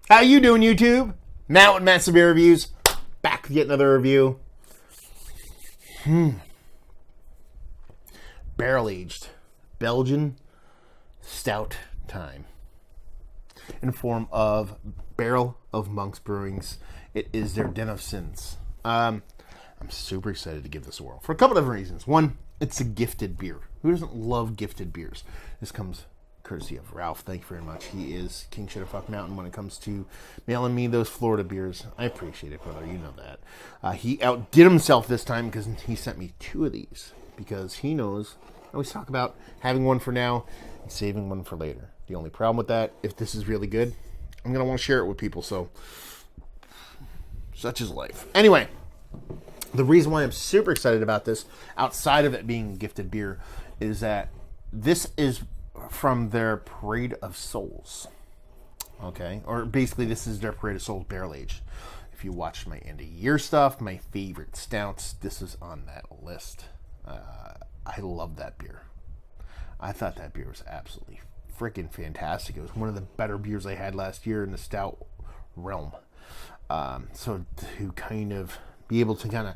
How you doing, YouTube? Matt with Matt's Beer Reviews. Back with yet another review. Barrel-aged Belgian Stout time. In form of Barrel of Monks Brewing's. It is their Den of Sins. I'm super excited to give this a whirl for a couple of reasons. One, it's a gifted beer. Who doesn't love gifted beers? This comes courtesy of Ralph. Thank you very much. He is King Shitterfuck Mountain when it comes to mailing me those Florida beers. I appreciate it, brother. You know that. He outdid himself this time because he sent me 2 of these because he knows I always talk about having one for now and saving one for later. The only problem with that, if this is really good, I'm going to want to share it with people. So, such is life. Anyway, the reason why I'm super excited about this, outside of it being gifted beer, is that this is from their Parade of Souls. Okay? Or basically, this is their Parade of Souls barrel aged. If you watched my end of year stuff, my favorite stouts, this is on that list. I love that beer. I thought that beer was absolutely freaking fantastic. It was one of the better beers I had last year in the stout realm. So to kind of be able to kind of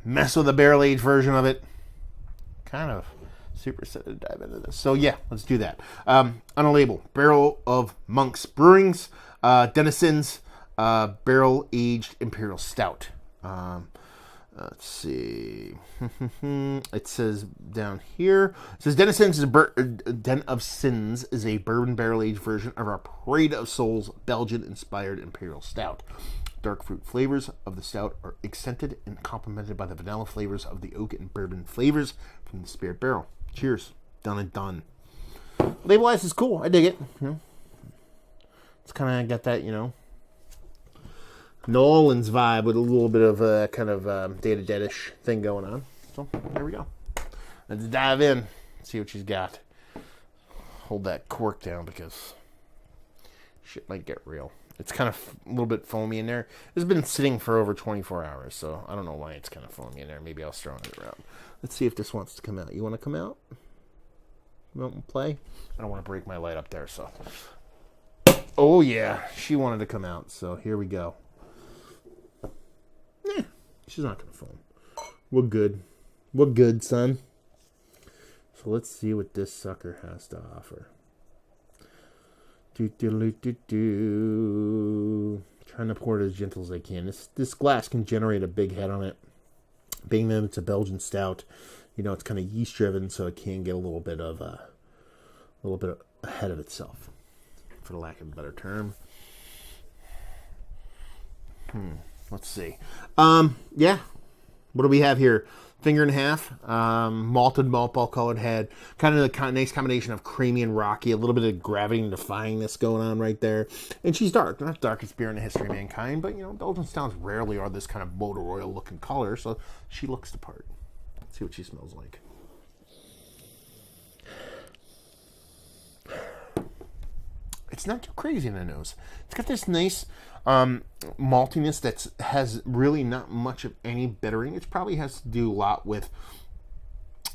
mess with the barrel aged version of it, kind of super excited to dive into this. So yeah, let's do that. On a label, Barrel of Monks Brewing's Den of Sins Barrel Aged Imperial Stout. Let's see. It says down here. It says Den of Sins is a bourbon barrel aged version of our Parade of Souls Belgian inspired Imperial Stout. Dark fruit flavors of the stout are accented and complemented by the vanilla flavors of the oak and bourbon flavors from the spirit barrel. Cheers. Done and done. Label-wise is cool. I dig it. You know, it's kind of got that, you know, New Orleans vibe with a little bit of a kind of Day to Dead-ish thing going on. So, there we go. Let's dive in. See what she's got. Hold that cork down because shit might get real. It's kind of a little bit foamy in there. It's been sitting for over 24 hours, so I don't know why it's kind of foamy in there. Maybe I'll throw it around. Let's see if this wants to come out. You want to come out? You want to play? I don't want to break my light up there, so. Oh, yeah. She wanted to come out, so here we go. She's not going to foam. We're good. We're good, son. So let's see what this sucker has to offer. Trying to pour it as gentle as I can. This glass can generate a big head on it. Being that it's a Belgian stout, you know, it's kind of yeast driven, so it can get a little bit ahead of itself, for the lack of a better term. Let's see. Yeah. What do we have here? Finger and a half. Malted malt ball colored head. Kind of a nice combination of creamy and rocky. A little bit of gravity and defyingness going on right there. And she's dark. Not darkest beer in the history of mankind, but, you know, Belgian stouts rarely are this kind of motor oil looking color, so she looks the part. Let's see what she smells like. It's not too crazy in the nose. It's got this nice maltiness that has really not much of any bittering. It probably has to do a lot with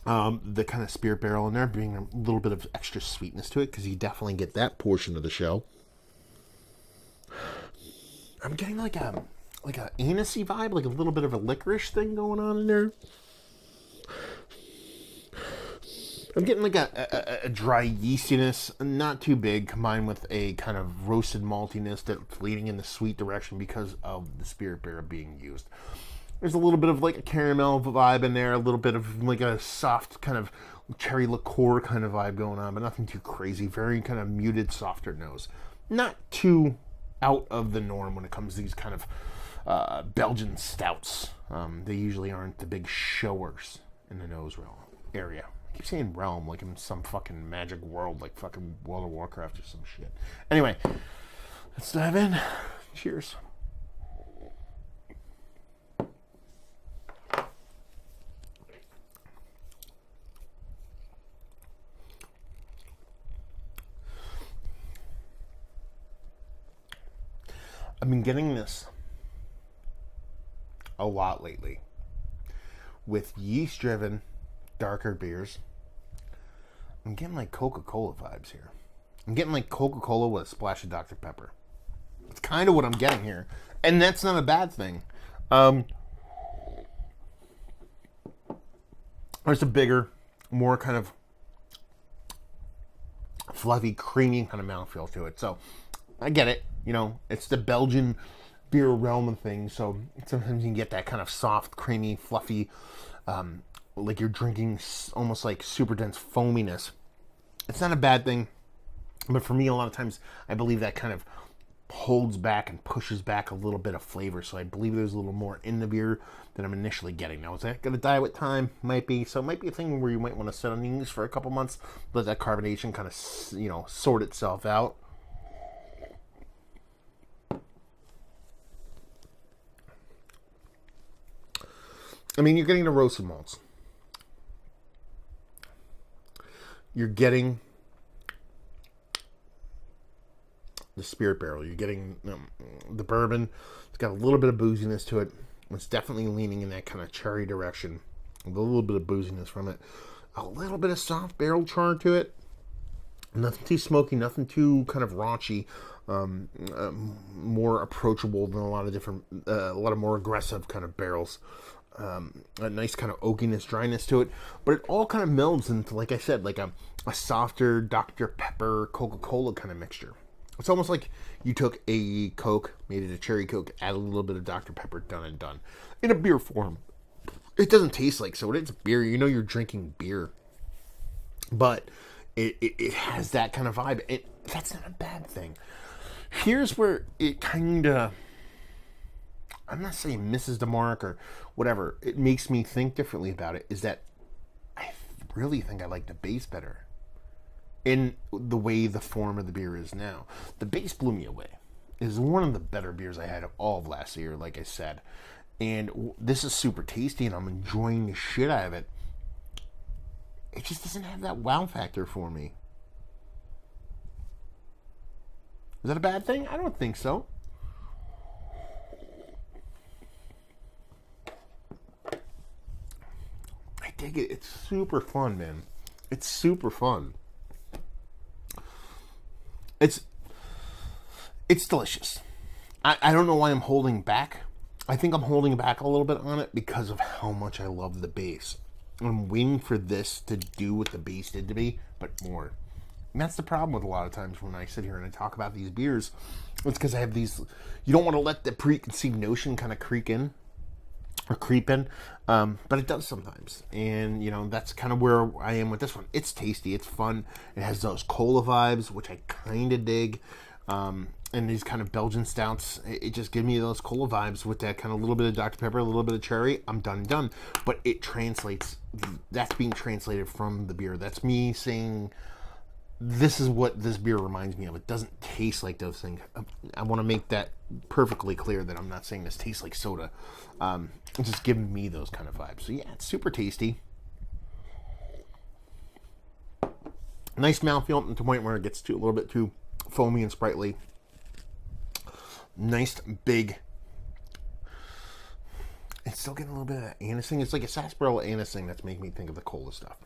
the kind of spirit barrel in there being a little bit of extra sweetness to it, because you definitely get that portion of the show. I'm getting like a anise-y vibe, like a little bit of a licorice thing going on in there. I'm getting like a dry yeastiness, not too big, combined with a kind of roasted maltiness that's leading in the sweet direction because of the spirit barrel being used. There's a little bit of like a caramel vibe in there, a little bit of like a soft kind of cherry liqueur kind of vibe going on, but nothing too crazy. Very kind of muted, softer nose. Not too out of the norm when it comes to these kind of Belgian stouts. They usually aren't the big showers in the nose area. I keep saying realm like in some fucking magic world, like fucking World of Warcraft or some shit. Anyway, let's dive in. Cheers. I've been getting this a lot lately with yeast-driven darker beers. I'm getting like Coca-Cola vibes here. I'm getting like Coca-Cola with a splash of Dr. Pepper. It's kind of what I'm getting here. And that's not a bad thing. There's a bigger, more kind of fluffy, creamy kind of mouthfeel to it. So I get it. You know, it's the Belgian beer realm of things. So sometimes you can get that kind of soft, creamy, fluffy, like you're drinking almost like super dense foaminess. It's not a bad thing. But for me, a lot of times, I believe that kind of holds back and pushes back a little bit of flavor. So I believe there's a little more in the beer than I'm initially getting. Now, is that going to die with time? Might be. So it might be a thing where you might want to sit on these for a couple months, let that carbonation kind of, sort itself out. I mean, you're getting the roasted malts. You're getting the spirit barrel. You're getting the bourbon. It's got a little bit of booziness to it. It's definitely leaning in that kind of cherry direction. A little bit of booziness from it. A little bit of soft barrel char to it. Nothing too smoky. Nothing too kind of raunchy. More approachable than a lot of more aggressive kind of barrels. A nice kind of oakiness, dryness to it. But it all kind of melds into, like I said, like a softer Dr. Pepper, Coca-Cola kind of mixture. It's almost like you took a Coke, made it a cherry Coke, add a little bit of Dr. Pepper, done and done. In a beer form. It doesn't taste like soda. It's beer. You know you're drinking beer. But it has that kind of vibe. That's not a bad thing. Here's where it kind of, I'm not saying misses the mark or whatever. It makes me think differently about it, is that I really think I like the base better. In the way the form of the beer is now. The base blew me away. It is one of the better beers I had all of last year, like I said. And this is super tasty, and I'm enjoying the shit out of it. It just doesn't have that wow factor for me. Is that a bad thing? I don't think so. I dig it. It's super fun, man. It's super fun. It's delicious. I don't know why I'm holding back. I think I'm holding back a little bit on it because of how much I love the base. I'm waiting for this to do what the base did to me, but more. And that's the problem with a lot of times when I sit here and I talk about these beers. It's because I have these... You don't want to let the preconceived notion kind of creep in. But it does sometimes. And, that's kind of where I am with this one. It's tasty. It's fun. It has those cola vibes, which I kind of dig. And these kind of Belgian stouts, it just gives me those cola vibes with that kind of little bit of Dr. Pepper, a little bit of cherry. I'm done. But it translates. That's being translated from the beer. That's me saying, this is what this beer reminds me of. It doesn't taste like those things. I want to make that perfectly clear that I'm not saying this tastes like soda. It's just giving me those kind of vibes. So yeah, it's super tasty. Nice mouthfeel to the point where it gets a little bit too foamy and sprightly. Nice big. It's still getting a little bit of that anising. It's like a sarsaparilla anising that's making me think of the cola stuff.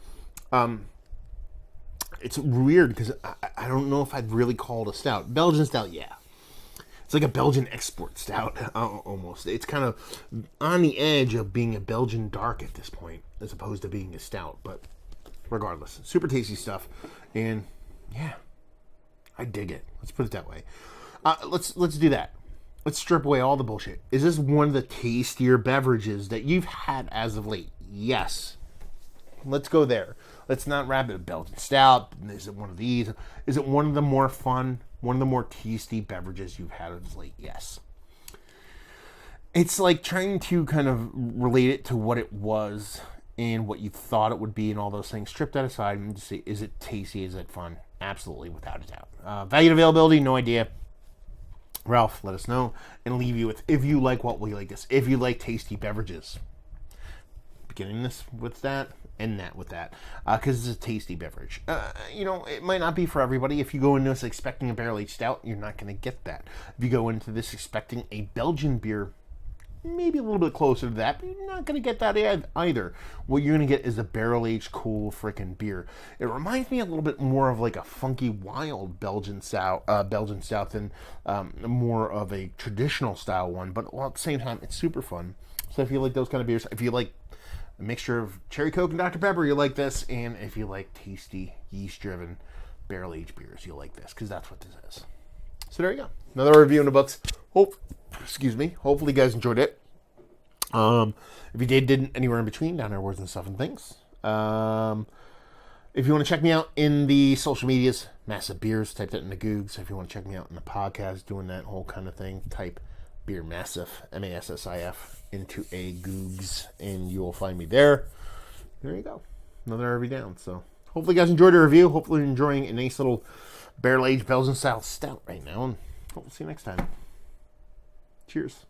It's weird because I don't know if I'd really call it a stout. Belgian stout, yeah. It's like a Belgian export stout, almost. It's kind of on the edge of being a Belgian dark at this point, as opposed to being a stout. But regardless, super tasty stuff. And yeah, I dig it. Let's put it that way. Let's do that. Let's strip away all the bullshit. Is this one of the tastier beverages that you've had as of late? Yes. Let's go there. Let's not wrap it a Belgian stout. Is it one of these? Is it one of the more fun, one of the more tasty beverages you've had as of late? Yes. It's like trying to kind of relate it to what it was and what you thought it would be and all those things. Strip that aside and just say, is it tasty? Is it fun? Absolutely, without a doubt. Value and availability, no idea. Ralph, let us know and leave you with, if you like what we like this, if you like tasty beverages. Beginning this with that, end that with that, because it's a tasty beverage. It might not be for everybody. If you go into this expecting a barrel-aged stout, you're not going to get that. If you go into this expecting a Belgian beer, maybe a little bit closer to that, but you're not going to get that either. What you're going to get is a barrel-aged, cool freaking beer. It reminds me a little bit more of like a funky, wild Belgian stout than more of a traditional style one, but at the same time, it's super fun. So if you like those kind of beers, if you like a mixture of cherry Coke and Dr. Pepper, you like this, and if you like tasty, yeast-driven, barrel-aged beers, you'll like this, because that's what this is. So there you go. Another review in the books. Hopefully you guys enjoyed it. If you didn't, anywhere in between, down there, words and stuff and things. If you want to check me out in the social medias, Massive Beers, type that in the Googs. If you want to check me out in the podcast, doing that whole kind of thing, type Beer Massive, Massif, into a Googs, and you will find me there. There you go. Another every down. So hopefully you guys enjoyed the review. Hopefully you're enjoying a nice little barrel-aged Belgian style stout right now, and we'll see you next time. Cheers.